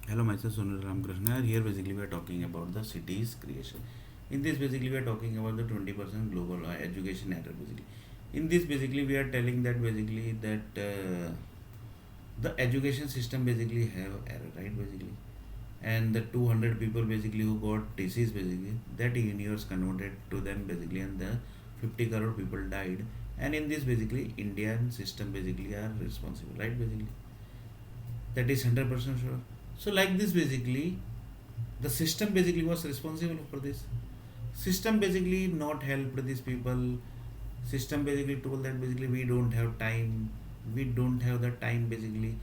Hello, myself Sunil Ramakrishna. Here basically we are talking about the cities creation. In this basically we are talking about the 20% global education error basically. In this basically we are telling that basically that the education system basically have error, right, basically. And the 200 people basically who got disease basically, that universe converted to them basically, and the 50 crore people died. And in this basically Indian system basically are responsible, right, basically. That is 100% sure. So like this basically, the system basically was responsible for this. System basically not helped these people. System basically told that basically we don't have time. We don't have the time basically.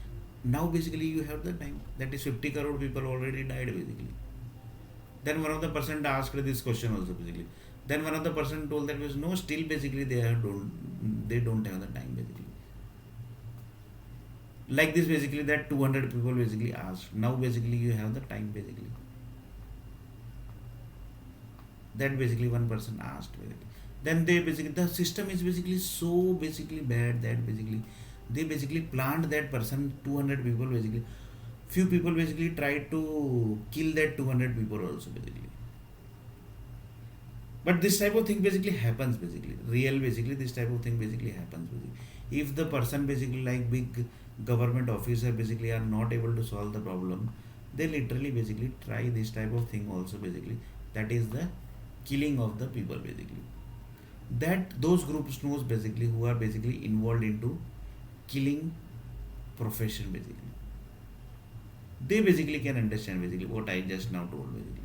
Now basically you have the time. That is 50 crore people already died basically. Then one of the person asked this question also basically. Then one of the person told that was no, still basically they don't have the time basically. Like this basically, that 200 people basically asked. Now basically you have the time basically. That basically one person asked basically. Then they basically, the system is basically so basically bad that basically they basically planned that person 200 people basically. Few people basically tried to kill that 200 people also basically. But this type of thing basically happens basically. Real basically this type of thing basically happens basically. If the person basically like big government officer basically are not able to solve the problem, they literally basically try this type of thing also basically. That is the killing of the people basically. That those groups knows basically who are basically involved into killing profession basically. They basically can understand basically what I just now told basically.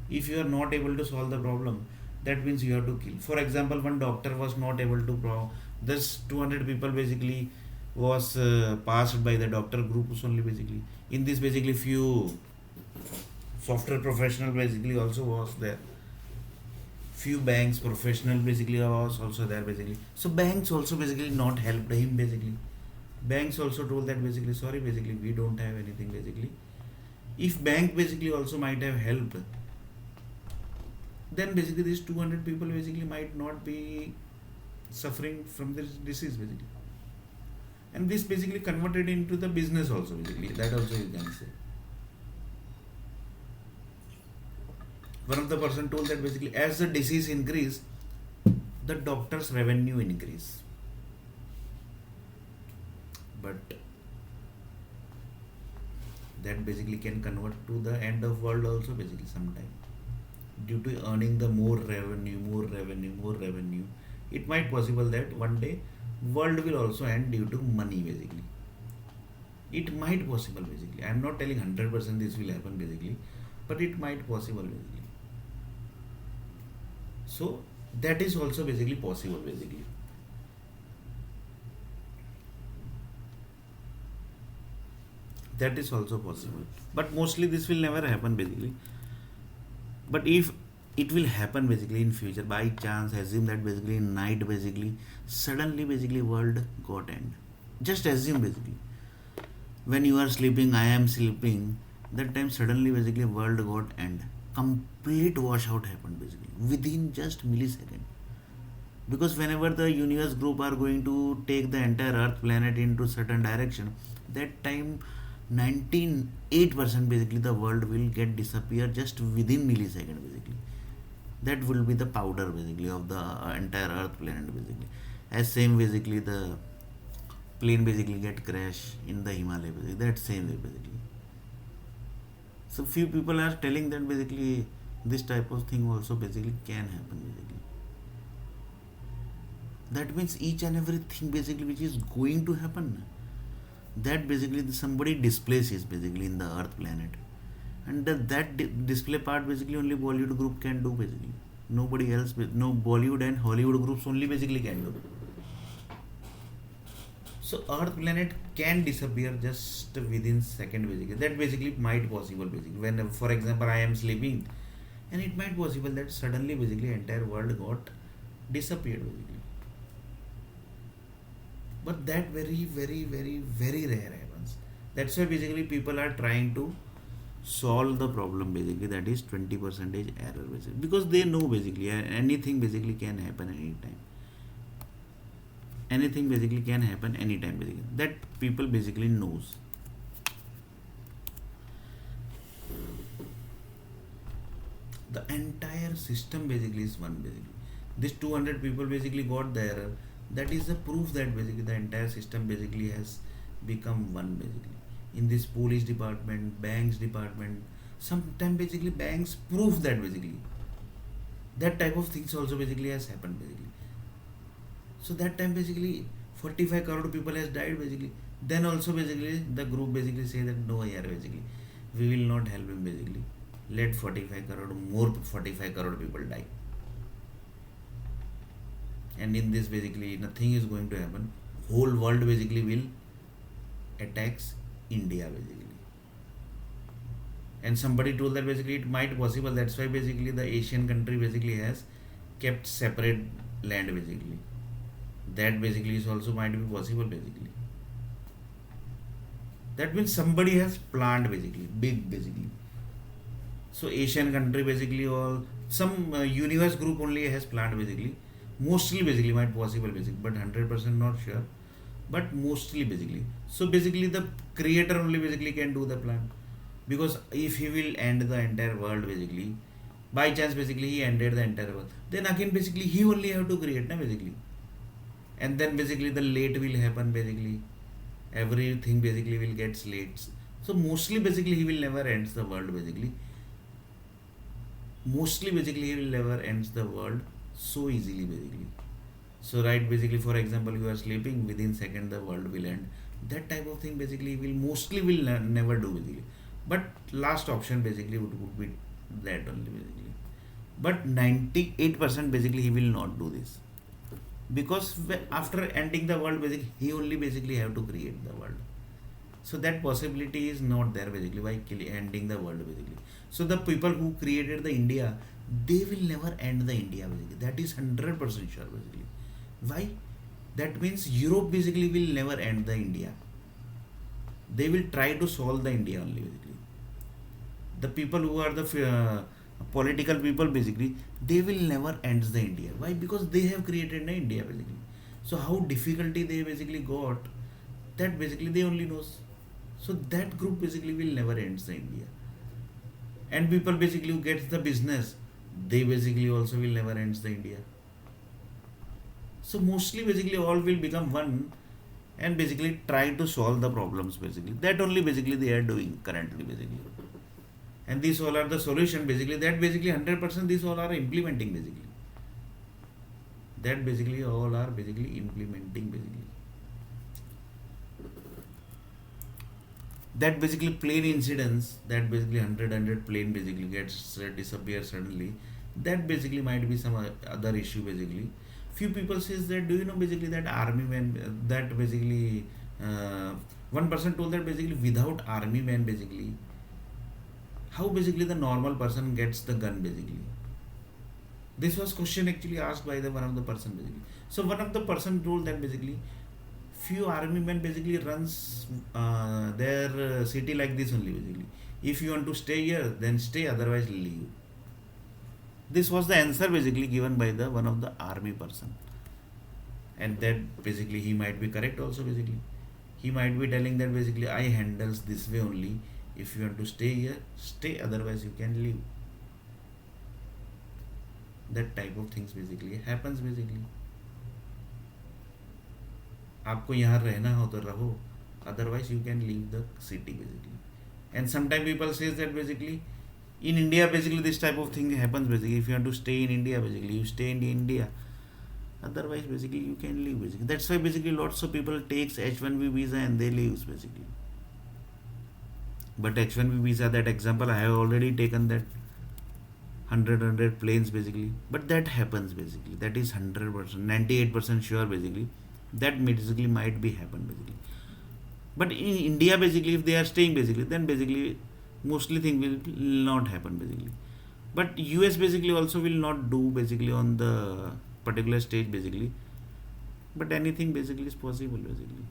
If you are not able to solve the problem, that means you have to kill. For example, one doctor was not able to this 200 people basically was passed by the doctor groups only basically. In this basically few software professional basically also was there. Few banks professional basically was also there basically. So banks also basically not helped him basically. Banks also told that basically sorry basically we don't have anything basically. If bank basically also might have helped, then basically these 200 people basically might not be suffering from this disease basically. And this basically converted into the business also basically, that also you can say. One of the person told that basically as the disease increase, the doctor's revenue increase. But that basically can convert to the end of world also basically sometime, due to earning the more revenue, it might possible that one day world will also end due to money basically. It might possible basically. I'm not telling 100% this will happen basically, but it might possible basically. So that is also basically possible basically. That is also possible. But mostly this will never happen basically. But if it will happen basically in future, by chance assume that basically in night basically suddenly basically world got end. Just assume basically when you are sleeping, I am sleeping, that time suddenly basically world got end. Complete washout happened basically within just millisecond. Because whenever the universe group are going to take the entire earth planet into certain direction, that time 98% basically the world will get disappear just within millisecond basically. That will be the powder basically of the entire earth planet basically. As same basically the plane basically get crash in the Himalaya basically, that same way basically. So few people are telling that basically this type of thing also basically can happen basically. That means each and everything basically which is going to happen, that basically somebody displaces basically in the earth planet. And that display part basically only Bollywood group can do basically. Nobody else, no Bollywood and Hollywood groups only basically can do. So earth planet can disappear just within second basically. That basically might possible basically. When for example I am sleeping, and it might possible that suddenly basically entire world got disappeared basically. But that very rare happens. That's why basically people are trying to solve the problem basically, that is 20 percentage error basically, because they know basically anything basically can happen anytime. Anything basically can happen anytime basically, that people basically knows. The entire system basically is one basically. This 200 people basically got the error. That is the proof that basically the entire system basically has become one basically. In this police department, banks department, sometimes basically banks prove that basically that type of things also basically has happened basically. So that time basically 45 crore people has died basically. Then also basically the group basically say that no yaar basically we will not help him basically. Let 45 crore more 45 crore people die. And in this basically nothing is going to happen. Whole world basically will attacks India basically. And somebody told that basically it might possible. That's why basically the Asian country basically has kept separate land basically. That basically is also might be possible basically. That means somebody has planned basically big basically. So Asian country basically all some universe group only has planned basically. Mostly basically might possible basically, but 100% not sure. But mostly basically. So basically the creator only basically can do the plan. Because if he will end the entire world basically, by chance basically he ended the entire world, then again basically he only have to create na basically. And then basically the late will happen basically. Everything basically will get late. So mostly basically he will never ends the world basically. Mostly basically he will never ends the world so easily basically. So right basically for example you are sleeping within second the world will end. That type of thing basically will mostly will never do basically. But last option basically would be that only basically. But 98% basically he will not do this. Because after ending the world basically he only basically have to create the world. So that possibility is not there basically by ending the world basically. So the people who created the India, they will never end the India basically. That is 100% sure basically. Why? That means Europe basically will never end the India. They will try to solve the India only basically. The people who are the political people basically, they will never end the India. Why? Because they have created the India basically. So how difficulty they basically got, that basically they only knows. So that group basically will never end the India. And people basically who gets the business, they basically also will never end the India. So mostly basically all will become one and basically try to solve the problems basically. That only basically they are doing currently basically. And these all are the solution basically. That basically 100% these all are implementing basically. That basically all are basically implementing basically. That basically plane incidents, that basically 100 plane basically gets disappear suddenly. That basically might be some other issue basically. Few people says that, do you know basically that army man, that basically one person told that basically without army man basically how basically the normal person gets the gun basically. This was question actually asked by the one of the person basically. So one of the person told that basically few army men basically runs their city like this only basically. If you want to stay here, then stay, otherwise leave. This was the answer basically given by the one of the army person. And that basically he might be correct also basically. He might be telling that basically I handles this way only. If you want to stay here, stay, otherwise you can leave. That type of things basically happens basically. आपको यहाँ रहना हो तो रहो, otherwise you can leave the city basically. And sometimes people says that basically in India basically this type of thing happens basically. If you want to stay in India basically, you stay in India, otherwise basically you can leave basically. That's why basically lots of people takes H1B visa and they leaves basically. But H1B visa, that example I have already taken, that 100 planes basically. But that happens basically. That is 100%, 98% sure basically. That basically might be happen basically. But in India basically, if they are staying basically, then basically mostly thing will not happen basically. But US basically also will not do basically on the particular stage basically. But anything basically is possible basically.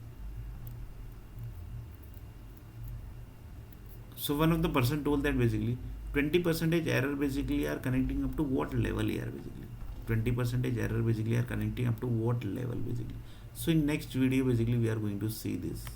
So one of the person told that basically 20% error basically are connecting up to what level here basically. 20% error basically are connecting up to what level basically. So in next video basically we are going to see this.